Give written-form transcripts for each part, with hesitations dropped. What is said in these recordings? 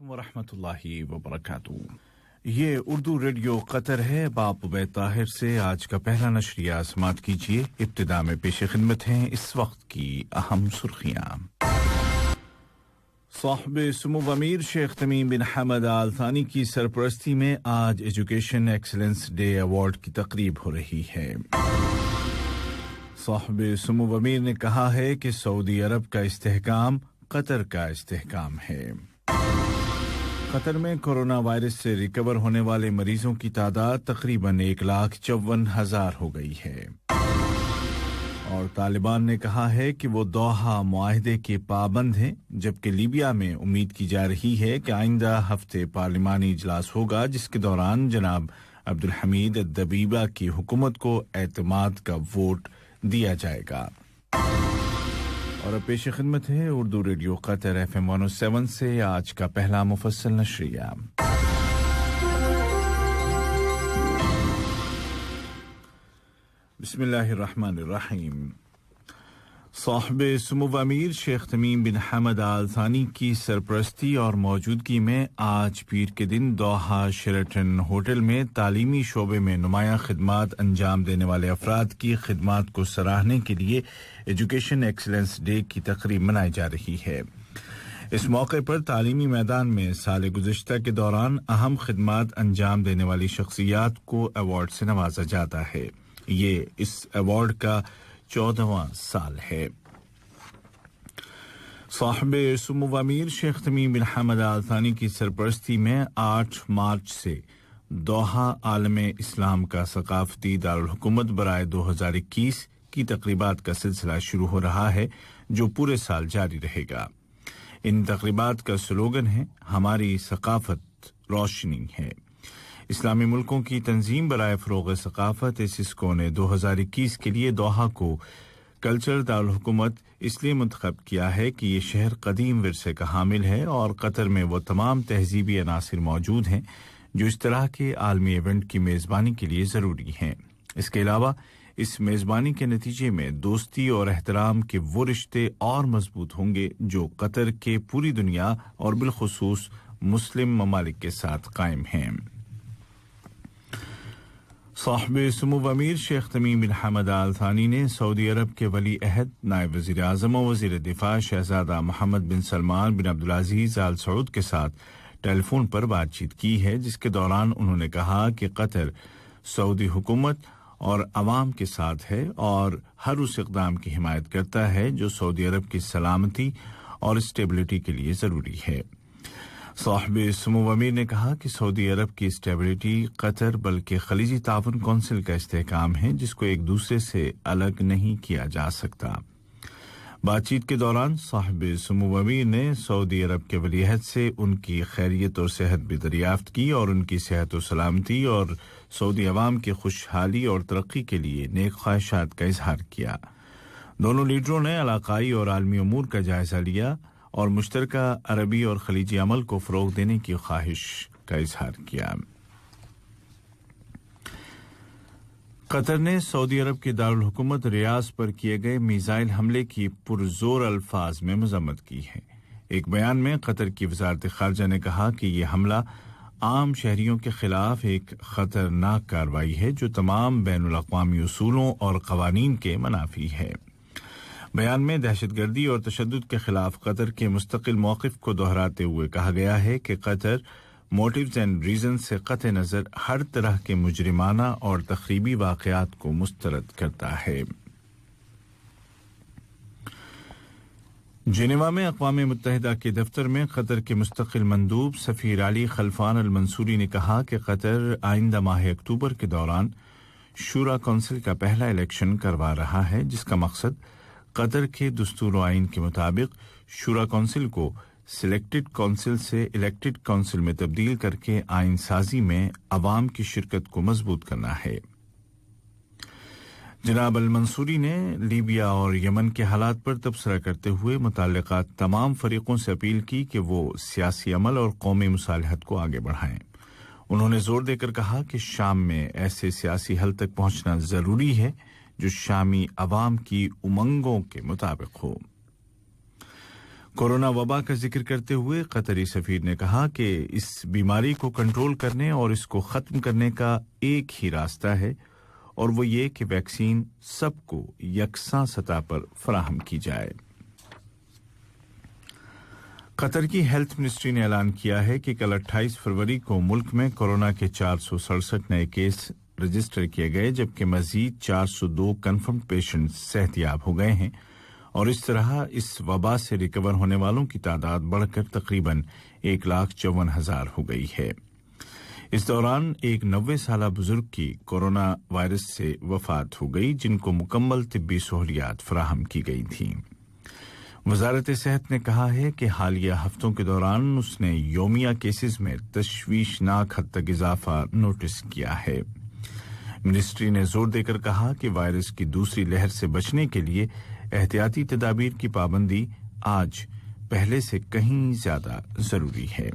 वरहमतुल्लाहि वबरकातुहू। ये Urdu radio Qatar है। बाप उबैद ताहिर से आज का पहला नशरिया समात कीजिए। इब्तिदा में पेश खिदमत हैं इस वक्त की अहम सुर्खियां। साहिब सुमो अमीर शेख तमीम बिन हमद आल थानी की सरपरस्ती में आज एजुकेशन एक्सीलेंस डे अवार्ड की तकरीब हो रही है। साहिब सुमो अमीर ने कहा है कि सऊदी अरब का इस्तेहकाम कतर का इस्तेहकाम है। कतर में कोरोना वायरस से रिकवर होने वाले मरीजों की तादाद तकरीबन 1,54,000 हो गई है। और तालिबान ने कहा है कि वो दोहा मुआहदे के पाबंद हैं, जबकि लीबिया में उम्मीद की जा रही है कि आइंदा हफ्ते पार्लिमानी इजलास होगा, जिसके दौरान जनाब अब्दुल हमीद अद-दबीबा की हुकूमत को एतमाद का वोट दिया जाएगा। और अब पेश खिदमत है उर्दू रेडियो कतर FM 107 से आज का पहला मुफस्सल नशरिया। बिस्मिल्लाहिर्रहमानिर्रहीम। साहिब सुमो अमीर शेख तमीम बिन हमद आल थानी की सरपरस्ती और मौजूदगी में आज पीर के दिन दोहा शेरेटन होटल में तालीमी शोबे में नुमायां खिदमात अंजाम देने वाले अफराद की खिदमात को सराहने के लिए एजुकेशन एक्सीलेंस डे की तकरीब मनाई जा रही है। इस मौके पर तालीमी मैदान में साल गुज़िश्ता के दौरान अहम खिदमात अंजाम देने वाली शख्सियात को अवार्ड से नवाजा जाता है। ये इस अवार्ड का 14वां साल है। साहिब सुमो अमीर शेख तमीम बिन हमद आल थानी की सरपरस्ती में 8 मार्च से दोहा आलमे इस्लाम का सकाफती दारुल हुकूमत बराए 2021 की तकरीबात का सिलसिला शुरू हो रहा है, जो पूरे साल जारी रहेगा। इन तकरीबात का स्लोगन है, हमारी सकाफत रोशनी है। इस्लामी मुल्कों की तंजीम बराए फ़रोग़ सकाफत इसिस्को ने 2021 के लिए दोहा को कल्चर दारुल हुकूमत इसलिए मुंतखब किया है कि ये शहर कदीम विरसे का हामिल है और कतर में वो तमाम तहजीबी अनासिर मौजूद हैं जो इस तरह के आलमी इवेंट की मेज़बानी के लिए ज़रूरी हैं। इसके अलावा इस मेज़बानी के नतीजे में दोस्ती और एहतराम के वो रिश्ते और मजबूत होंगे जो कतर के पूरी दुनिया और बिलखुसूस मुस्लिम ममालिक के साथ कायम हैं। साहिब सुमो अमीर शेख तमीम बिन हमद आल थानी ने सऊदी अरब के वली अहद नायब वज़ीर आज़म और वज़ीर दिफा शहजादा मोहम्मद बिन सलमान बिन अब्दुल अजीज आल सऊद के साथ टेलीफोन पर बातचीत की है, जिसके दौरान उन्होंने कहा कि कतर सऊदी हुकूमत और अवाम के साथ है और हर उस इक़दाम की हिमायत करता है जो सऊदी अरब की सलामती और स्टेबिलिटी के लिए ज़रूरी है। साहिब सुमो अमीर ने कहा कि सऊदी अरब की स्टेबिलिटी कतर बल्कि खलीजी ताउन कौंसिल का इस्तेहकाम है, जिसको एक दूसरे से अलग नहीं किया जा सकता। बातचीत के दौरान साहिब सुमो अमीर ने सऊदी अरब के वलीअहद से उनकी खैरियत और सेहत भी दरियाफ्त की और उनकी सेहत और सलामती और सऊदी अवाम की खुशहाली और तरक्की के लिए नेक ख्वाहिशात का इजहार किया। दोनों लीडरों ने इलाकाई और आलमी उमूर का जायजा लिया और मुश्तरका अरबी और खलीजी अमल को फ़रोग़ देने की ख्वाहिश का इजहार किया। कतर ने सऊदी अरब की दारुल हुकूमत रियाज पर किए गए मिसाइल हमले की पुरजोर अल्फाज में मज़म्मत की है। एक बयान में कतर की वज़ारत ख़ारजा ने कहा कि यह हमला आम शहरियों के खिलाफ एक खतरनाक कार्रवाई है जो तमाम बैनुल अक़वामी उसूलों और क़वानीन के मनाफी है। बयान में दहशतगर्दी और तशद्दुद के खिलाफ कतर के मुस्तकिल मौक़िफ़ को दोहराते हुए कहा गया है कि कतर मोटिव्स एंड रीजन से क़त्ए नज़र हर तरह के मुजरिमाना और तख़रीबी वाक़यात को मुस्तरद करता है। जेनेवा में अक़वाम मुत्तहिदा के दफ्तर में कतर के मुस्तकिल मंदूब सफ़ीर अली खलफान अल मंसूरी ने कहा कि कतर आइंदा माह अक्टूबर के दौरान शूरा कौंसिल का पहला इलेक्शन करवा रहा है, जिसका मकसद कतर के दस्तूर आइन के मुताबिक शूरा कौंसिल को सिलेक्टेड कौंसिल से इलेक्टेड कौंसिल में तब्दील करके आइन साजी में अवाम की शिरकत को मजबूत करना है। जनाब अल मंसूरी ने लीबिया और यमन के हालात पर तबसरा करते हुए मुतल्लिका तमाम फरीकों से अपील की कि वो सियासी अमल और कौमी मुसालहत को आगे बढ़ाएं। उन्होंने जोर देकर कहा कि शाम में ऐसे सियासी हल तक पहुंचना जरूरी है जो शामी अवाम की उमंगों के मुताबिक हो। कोरोना वबा का जिक्र करते हुए कतरी सफीर ने कहा कि इस बीमारी को कंट्रोल करने और इसको खत्म करने का एक ही रास्ता है और वो ये कि वैक्सीन सबको यकसां सतह पर फराहम की जाए। कतर की हेल्थ मिनिस्ट्री ने ऐलान किया है कि कल 28 फरवरी को मुल्क में कोरोना के 467 नए केस रजिस्टर किए गए, जबकि मजीद 402 कंफर्म पेशेंट्स सेहतियाब हो गए हैं और इस तरह इस वबा से रिकवर होने वालों की तादाद बढ़कर तकरीबन 1,54,000 हो गई है। इस दौरान एक 90 साला बुजुर्ग की कोरोना वायरस से वफात हो गई, जिनको मुकम्मल तिब्बी सहूलियात फराहम की गई थीं। वजारत सेहत ने कहा है कि हालिया हफ्तों के दौरान उसने योमिया केसेस में तशवीशनाक हद तक इजाफा नोटिस किया है। मिनिस्ट्री ने जोर देकर कहा कि वायरस की दूसरी लहर से बचने के लिए एहतियाती तदाबीर की पाबंदी आज पहले से कहीं ज्यादा जरूरी है।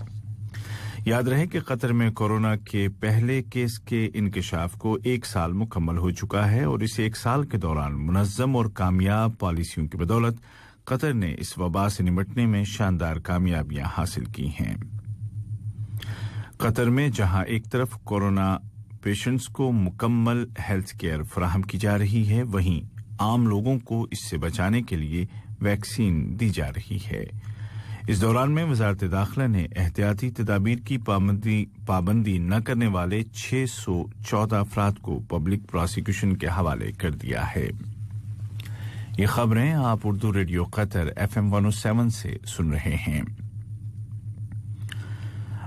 याद रहे कि कतर में कोरोना के पहले केस के इंकशाफ को 1 साल मुकम्मल हो चुका है और इस 1 साल के दौरान मुनज़्ज़म और कामयाब पॉलिसियों की बदौलत कतर ने इस वबा से निपटने में शानदार कामयाबियां हासिल की हैं। कतर में जहां एक तरफ कोरोना पेशेंट्स को मुकम्मल हेल्थ केयर फराहम की जा रही है, वहीं आम लोगों को इससे बचाने के लिए वैक्सीन दी जा रही है। इस दौरान में वजारत दाखिला ने एहतियाती तदाबीर की पाबंदी न करने वाले 614 अफराद को पब्लिक प्रोसिक्यूशन के हवाले कर दिया है। ये खबरें आप उर्दू रेडियो कतर FM 107 से सुन रहे हैं।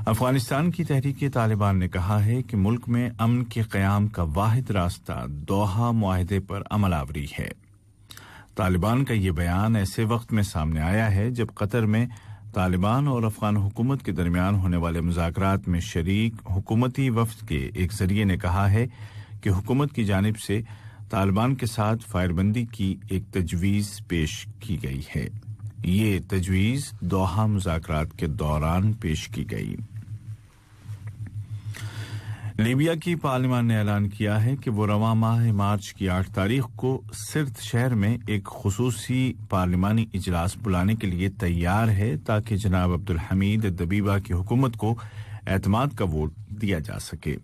अफगानिस्तान की तहरीक तालिबान ने कहा है कि मुल्क में अमन के क़याम का वाहिद रास्ता दोहा मुआहदे पर अमलावरी है। तालिबान का ये बयान ऐसे वक्त में सामने आया है जब कतर में तालिबान और अफगान हुकूमत के दरमियान होने वाले मुज़ाकरात में शरीक हुकूमती वफ़द के एक ज़रिए ने कहा है कि हुकूमत की जानिब से तालिबान के साथ फायरबंदी की एक तजवीज़ पेश की गई है। ये तजवीज़ दोहा मुज़ाकरात के दौरान पेश की गई। लीबिया की पार्लियामान ने ऐलान किया है कि वो रवां माह मार्च की 8 तारीख को सिर्त शहर में एक खुसूसी पार्लिमानी इजलास बुलाने के लिए तैयार है ताकि जनाब अब्दुल हमीद दबीबा की हुकूमत को एतमाद का वोट दिया जा सके।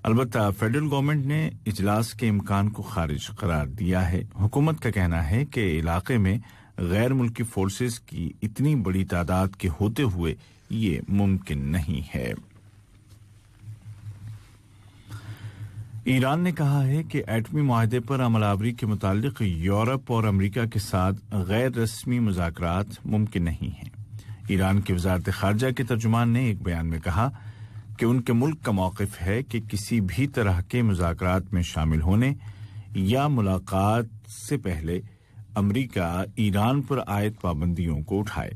अलबत्ता फेडरल गवर्नमेंट ने इजलास के इम्कान को खारिज करार दिया है। हुकूमत का कहना है कि इलाके में गैर मुल्की फोर्सेस की इतनी बड़ी तादाद के होते हुए ये मुमकिन नहीं है। ईरान ने कहा है कि एटमी मुआहदे पर अमलावरी के मुतालिक यूरोप और अमेरिका के साथ गैर रस्मी मुज़ाकरात मुमकिन नहीं हैं। ईरान की वज़ारत ख़ारजा के तर्जुमान ने एक बयान में कहा कि उनके मुल्क का मौक़िफ़ है कि किसी भी तरह के मुज़ाकरात में शामिल होने या मुलाकात से पहले अमेरिका ईरान पर आयद पाबंदियों को उठाए।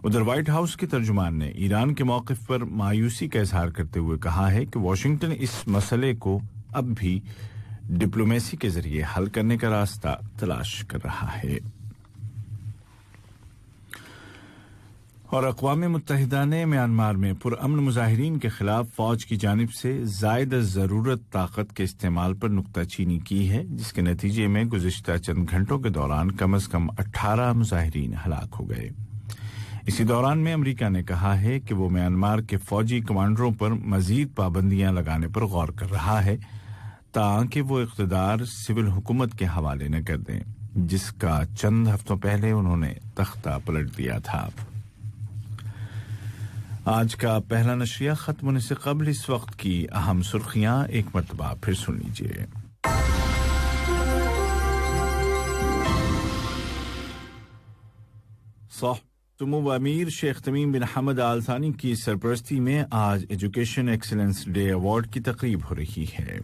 उधर व्हाइट हाउस के तर्जुमान ने ईरान के मौक़िफ़ पर मायूसी का इजहार करते हुए कहा है कि वाशिंगटन इस मसले को अब भी डिप्लोमेसी के जरिए हल करने का रास्ता तलाश कर रहा है। और अक़वाम मुत्तहिदा ने म्यांमार में पुरअमन मुजाहिरीन के खिलाफ फौज की जानिब से ज़ायद ज़रूरत ताकत के इस्तेमाल पर नुक्ताचीनी की है, जिसके नतीजे में गुज़िश्ता चंद घंटों के दौरान कम से कम 18 मुजाहिरीन हलाक हो गए। इसी दौरान में अमेरिका ने कहा है कि वो म्यांमार के फौजी कमांडरों पर मजीद पाबंदियां लगाने पर गौर कर रहा है ताकि वो इक़्तिदार सिविल हुकूमत के हवाले न कर दें, जिसका चंद हफ्तों पहले उन्होंने तख्ता पलट दिया था। आज का पहला नशरिया खत्म होने से कबल इस वक्त की अहम सुर्खियां एक मरतबा फिर सुन लीजिए। तुमुब अमीर शेख तमीम बिन हमद आल थानी की सरपरस्ती में आज एजुकेशन एक्सीलेंस डे अवार्ड की तकरीब हो रही है।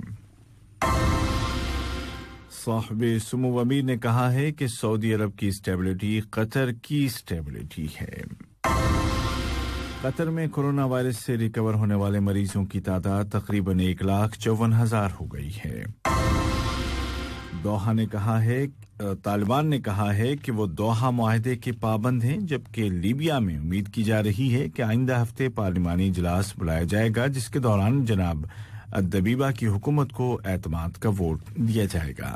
साहिब सुमुब अमीर ने कहा है कि सऊदी अरब की स्टेबिलिटी कतर की स्टेबिलिटी है। कतर में कोरोना वायरस से रिकवर होने वाले मरीजों की तादाद तकरीबन 1,54,000 हो गई है। तालिबान ने कहा है कि वो दोहा मुआहदे के पाबंद हैं, जबकि लीबिया में उम्मीद की जा रही है कि आइंदा हफ्ते पार्लिमानी इजलास बुलाया जाएगा, जिसके दौरान जनाब दबीबा की हुकूमत को एतमाद का वोट दिया जाएगा।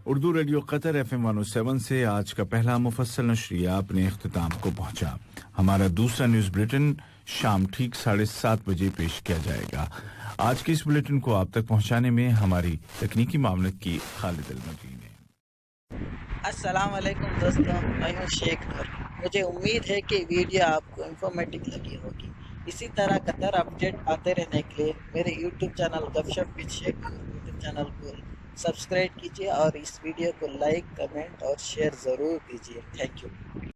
उर्दू रेडियो कतर FM 107 से आज का पहला मुफस्सल नशरिया अपने इख्तिताम को पहुंचा। हमारा दूसरा न्यूज बुलेटिन शाम ठीक 7:30 बजे पेश किया जाएगा। आज के इस बुलेटिन को आप तक पहुंचाने में हमारी तकनीकी मामलत की खालिद अलमदीन है। अस्सलाम वालेकुम दोस्तों, मैं हूं शेख नूर। मुझे उम्मीद है कि वीडियो आपको इंफॉर्मेटिव लगी होगी। इसी तरह कतर अपडेट आते रहने के लिए मेरे YouTube channel Gupshup with Shaikh Noor YouTube channel को सब्सक्राइब कीजिए और इस वीडियो को लाइक, कमेंट और शेयर ज़रूर कीजिए। Thank you.